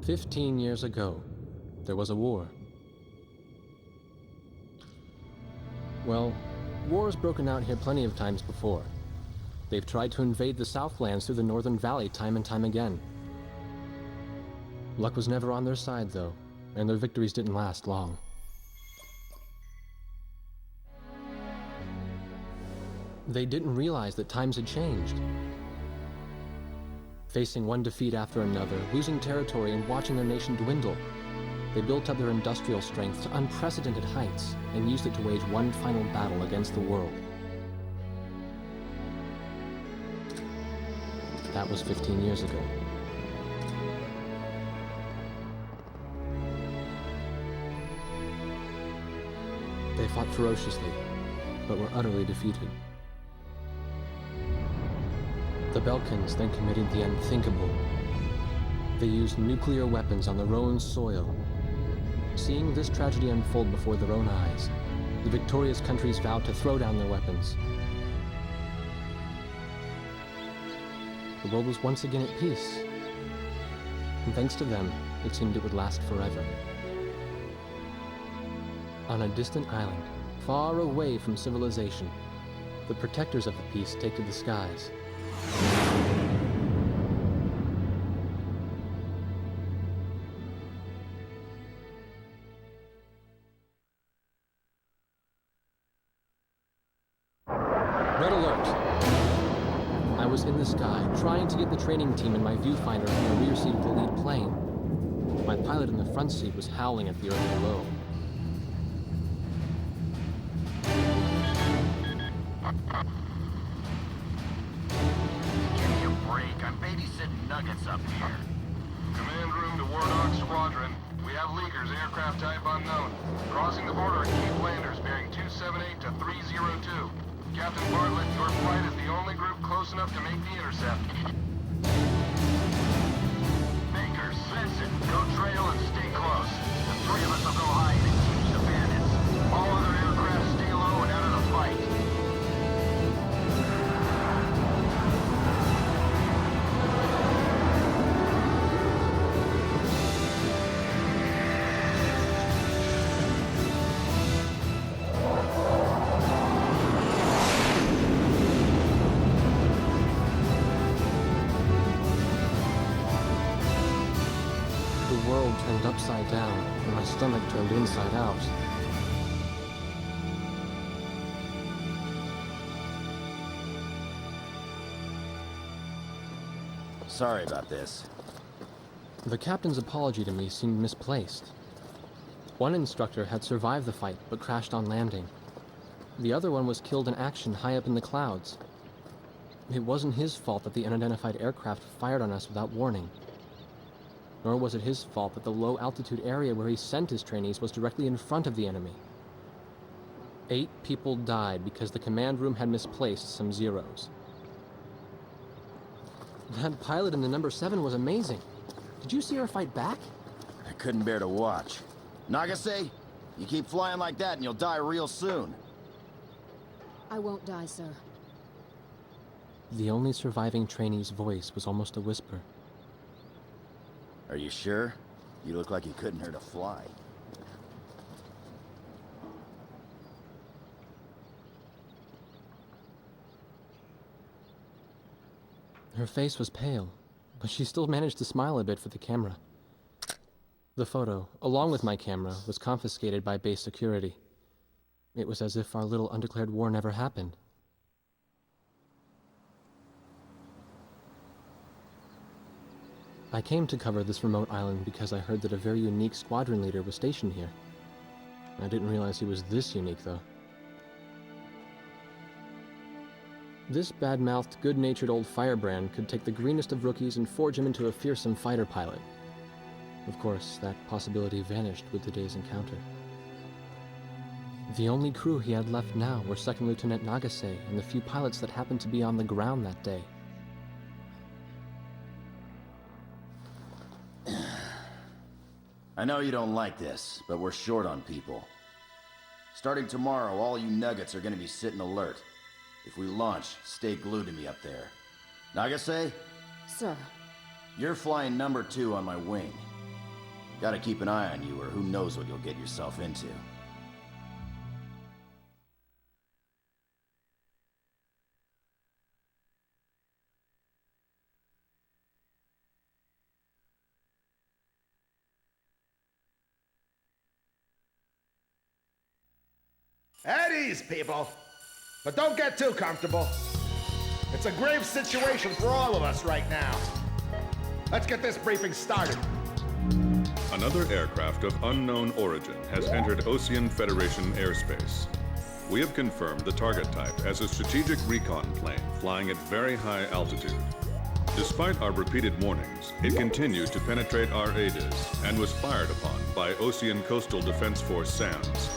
15 years ago, there was a war. Well, war's broken out here plenty of times before. They've tried to invade the Southlands through the Northern Valley time and time again. Luck was never on their side, though, and their victories didn't last long. They didn't realize that times had changed. Facing one defeat after another, losing territory and watching their nation dwindle, they built up their industrial strength to unprecedented heights and used it to wage one final battle against the world. That was 15 years ago. They fought ferociously, but were utterly defeated. The Belkans then committed the unthinkable. They used nuclear weapons on their own soil. Seeing this tragedy unfold before their own eyes, the victorious countries vowed to throw down their weapons. The world was once again at peace, and thanks to them, it seemed it would last forever. On a distant island, far away from civilization, the protectors of the peace take to the skies. Red alert! I was in the sky, trying to get the training team in my viewfinder from the rear seat of the lead plane. My pilot in the front seat was howling at the earth below. Give me a break. I'm babysitting nuggets up here. Command room to War Dog Squadron. We have leakers, aircraft type unknown. Crossing the border at Cape Landers, bearing 278 to 302. Captain Bartlett, your flight is the only group close enough to make the intercept. Baker, Svensson, go trail and stay close. The three of us will go hide and teach the bandits. All other aircraft stay low and out of the fight. The world turned upside down, and my stomach turned inside out. Sorry about this. The captain's apology to me seemed misplaced. One instructor had survived the fight, but crashed on landing. The other one was killed in action high up in the clouds. It wasn't his fault that the unidentified aircraft fired on us without warning. Nor was it his fault that the low-altitude area where he sent his trainees was directly in front of the enemy. 8 people died because the command room had misplaced some zeros. That pilot in the number 7 was amazing. Did you see her fight back? I couldn't bear to watch. Nagase, you keep flying like that and you'll die real soon. I won't die, sir. The only surviving trainee's voice was almost a whisper. Are you sure? You look like you couldn't hurt a fly. Her face was pale, but she still managed to smile a bit for the camera. The photo, along with my camera, was confiscated by base security. It was as if our little undeclared war never happened. I came to cover this remote island because I heard that a very unique squadron leader was stationed here. I didn't realize he was this unique, though. This bad-mouthed, good-natured old firebrand could take the greenest of rookies and forge him into a fearsome fighter pilot. Of course, that possibility vanished with today's encounter. The only crew he had left now were Second Lieutenant Nagase and the few pilots that happened to be on the ground that day. I know you don't like this, but we're short on people. Starting tomorrow, all you nuggets are gonna be sitting alert. If we launch, stay glued to me up there. Nagase, Sir. you're flying number 2 on my wing. Gotta keep an eye on you, or who knows what you'll get yourself into. At ease, people. But don't get too comfortable. It's a grave situation for all of us right now. Let's get this briefing started. Another aircraft of unknown origin has entered Ocean Federation airspace. We have confirmed the target type as a strategic recon plane flying at very high altitude. Despite our repeated warnings, it continued to penetrate our ADIS and was fired upon by Ocean Coastal Defense Force SAMs.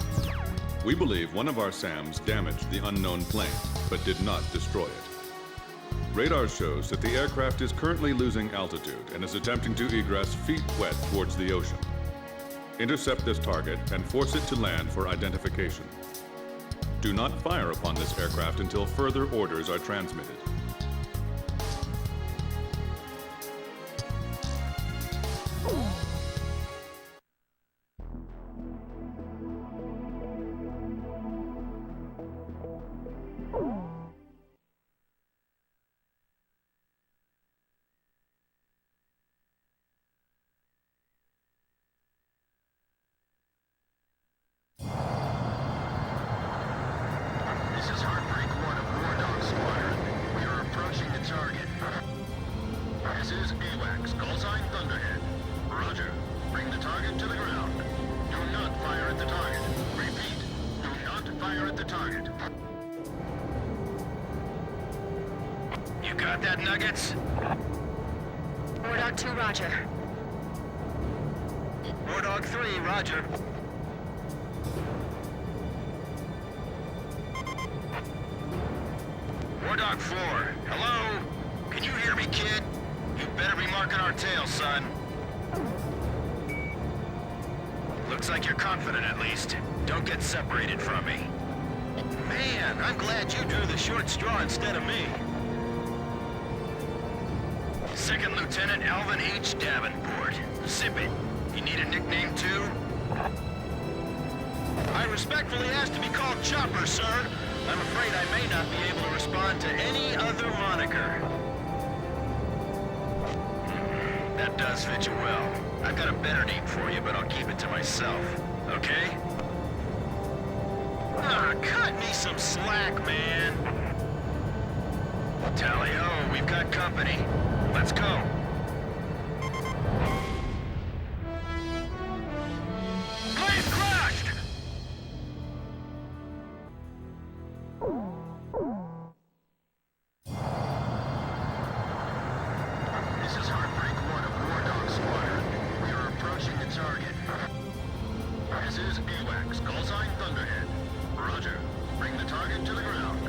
We believe one of our SAMs damaged the unknown plane, but did not destroy it. Radar shows that the aircraft is currently losing altitude and is attempting to egress feet wet towards the ocean. Intercept this target and force it to land for identification. Do not fire upon this aircraft until further orders are transmitted. You got that, Nuggets? War Dog 2, roger. War Dog 3, roger. War Dog 4, hello? Can you hear me, kid? You better be marking our tail, son. Looks like you're confident, at least. Don't get separated from me. Man, I'm glad you drew the short straw instead of me. Second Lieutenant Alvin H. Davenport. Zip it. You need a nickname, too? I respectfully ask to be called Chopper, sir. I'm afraid I may not be able to respond to any other moniker. That does fit you well. I've got a better name for you, but I'll keep it to myself. Okay? Ah, cut me some slack, man. Tally-ho, we've got company. Let's go. Plane crashed! This is Heartbreak 1 of War Dog Squadron. We are approaching the target. This is AWACS, call sign Thunderhead. Roger. Bring the target to the ground.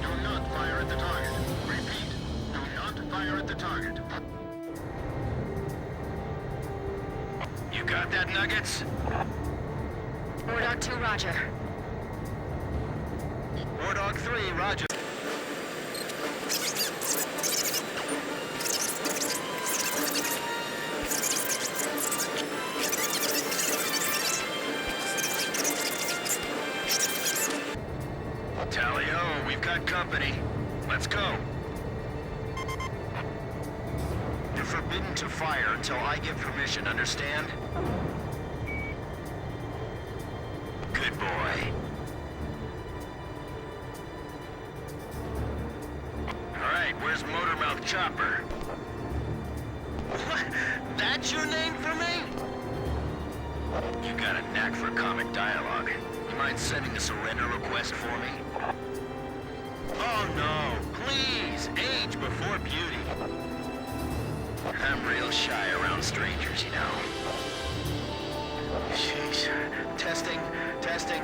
Do not fire at the target. Repeat, do not fire at the target. You got that, Nuggets? War Dog 2, roger. War Dog 3, roger. Tally-ho, we've got company. Let's go. You're forbidden to fire until I give permission, understand? Good boy. All right, where's Motormouth Chopper? What? That's your name for me? You got a knack for comic dialogue. You mind sending a surrender request for me? Oh no, please, age before beauty. I'm real shy around strangers, you know. Jeez. Testing, testing.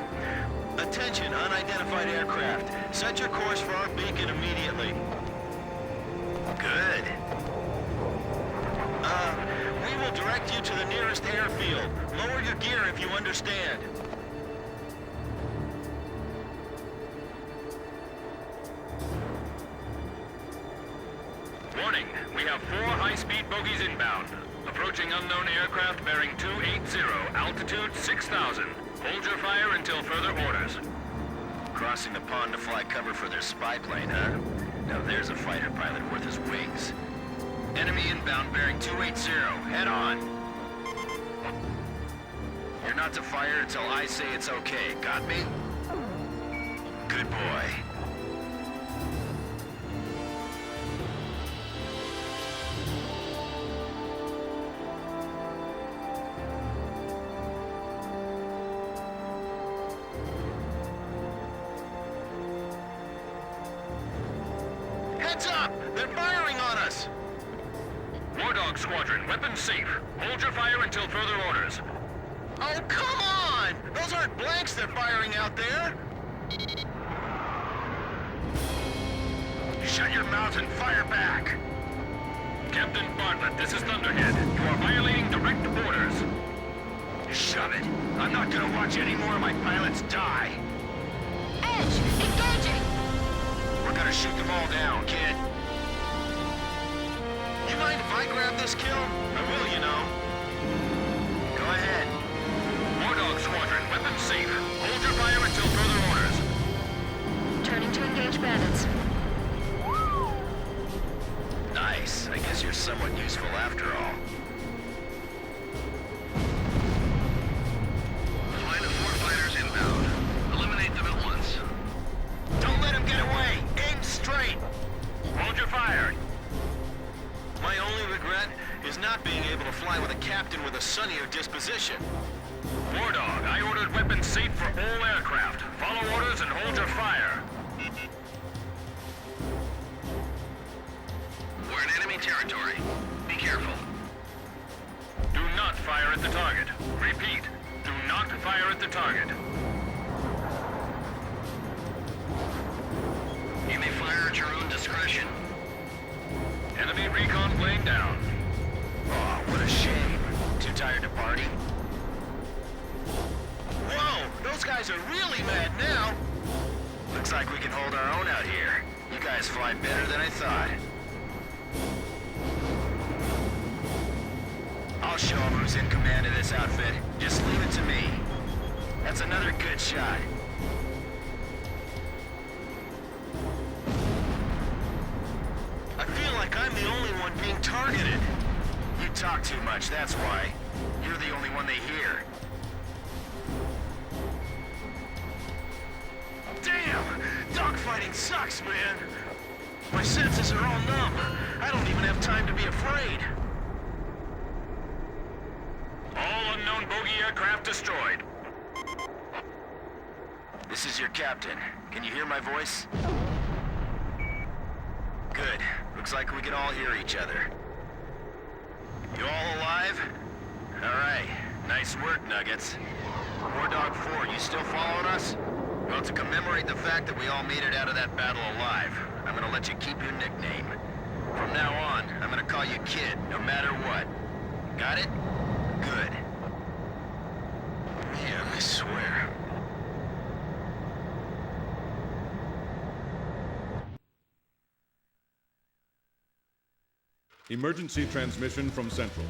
Attention, unidentified aircraft. Set your course for our beacon immediately. Good. We will direct you to the nearest airfield. Lower your gear if you understand. Warning, we have 4 high-speed bogies inbound. Approaching unknown aircraft bearing 280, altitude 6,000. Hold your fire until further orders. Crossing the pond to fly cover for their spy plane, huh? Now there's a fighter pilot worth his wings. Enemy inbound bearing 280. Head on. You're not to fire until I say it's okay. Got me? Good boy. Heads up! They're firing on us! War Dog Squadron, weapons safe. Hold your fire until further orders. Oh, come on! Those aren't blanks they're firing out there! Shut your mouth and fire back! Captain Bartlett, this is Thunderhead. You are violating direct orders. Shove it! I'm not gonna watch any more of my pilots die! Edge, engaging! We're gonna shoot them all down, kid. You mind if I grab this kill? I will, you know. Go ahead. War Dog Squadron, weapons safe. Hold your fire until further orders. Turning to engage bandits. Nice. I guess you're somewhat useful after all. Line of 4 fighters inbound. Eliminate them at once. Don't let him get away! Aim straight! Hold your fire. My only regret is not being able to fly with a captain with a sunnier disposition. War Dog, I ordered weapons safe for all aircraft. Follow orders and hold your fire. We're in enemy territory. Be careful. Do not fire at the target. Repeat, do not fire at the target. You may fire at your own discretion. Enemy recon plane down. Oh, what a shame. Too tired to party? Whoa! Those guys are really mad now! Looks like we can hold our own out here. You guys fly better than I thought. I'll show them who's in command of this outfit. Just leave it to me. That's another good shot. I feel like I'm the only one being targeted. You talk too much, that's why. You're the only one they hear. Damn! Dogfighting sucks, man! My senses are all numb. I don't even have time to be afraid. All unknown bogey aircraft destroyed. This is your captain. Can you hear my voice? Good. Looks like we can all hear each other. You all alive? Alright. Nice work, Nuggets. War Dog 4, you still following us? Well, to commemorate the fact that we all made it out of that battle alive, I'm gonna let you keep your nickname. From now on, I'm gonna call you Kid, no matter what. Got it? Good. Man, I swear. Emergency transmission from Central.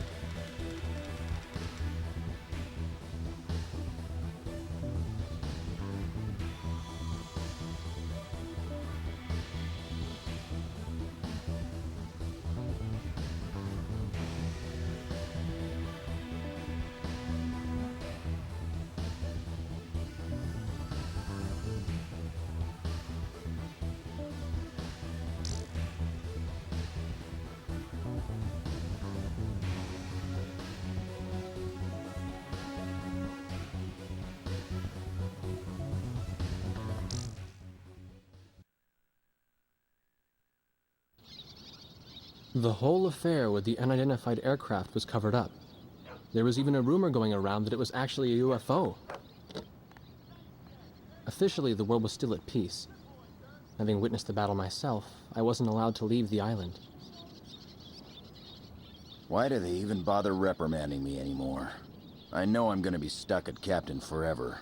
The whole affair with the unidentified aircraft was covered up. There was even a rumor going around that it was actually a UFO. Officially, the world was still at peace. Having witnessed the battle myself, I wasn't allowed to leave the island. Why do they even bother reprimanding me anymore? I know I'm gonna be stuck at Captain forever.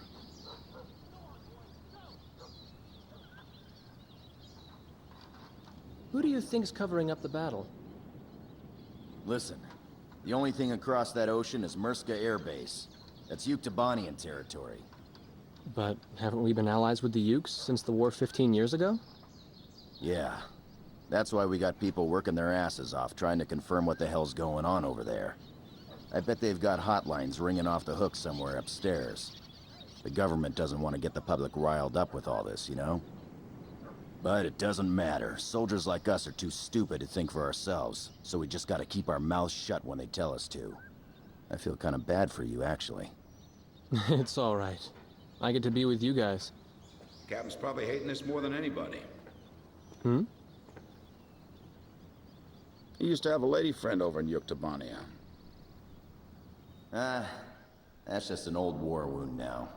Who do you think's covering up the battle? Listen, the only thing across that ocean is Murska Air Base. That's Yuktobanian territory. But haven't we been allies with the Ukes since the war 15 years ago? Yeah. That's why we got people working their asses off trying to confirm what the hell's going on over there. I bet they've got hotlines ringing off the hook somewhere upstairs. The government doesn't want to get the public riled up with all this, you know? But it doesn't matter. Soldiers like us are too stupid to think for ourselves, so we just gotta keep our mouths shut when they tell us to. I feel kind of bad for you, actually. It's all right. I get to be with you guys. Captain's probably hating this more than anybody. Hmm? He used to have a lady friend over in Yuktobania. That's just an old war wound now.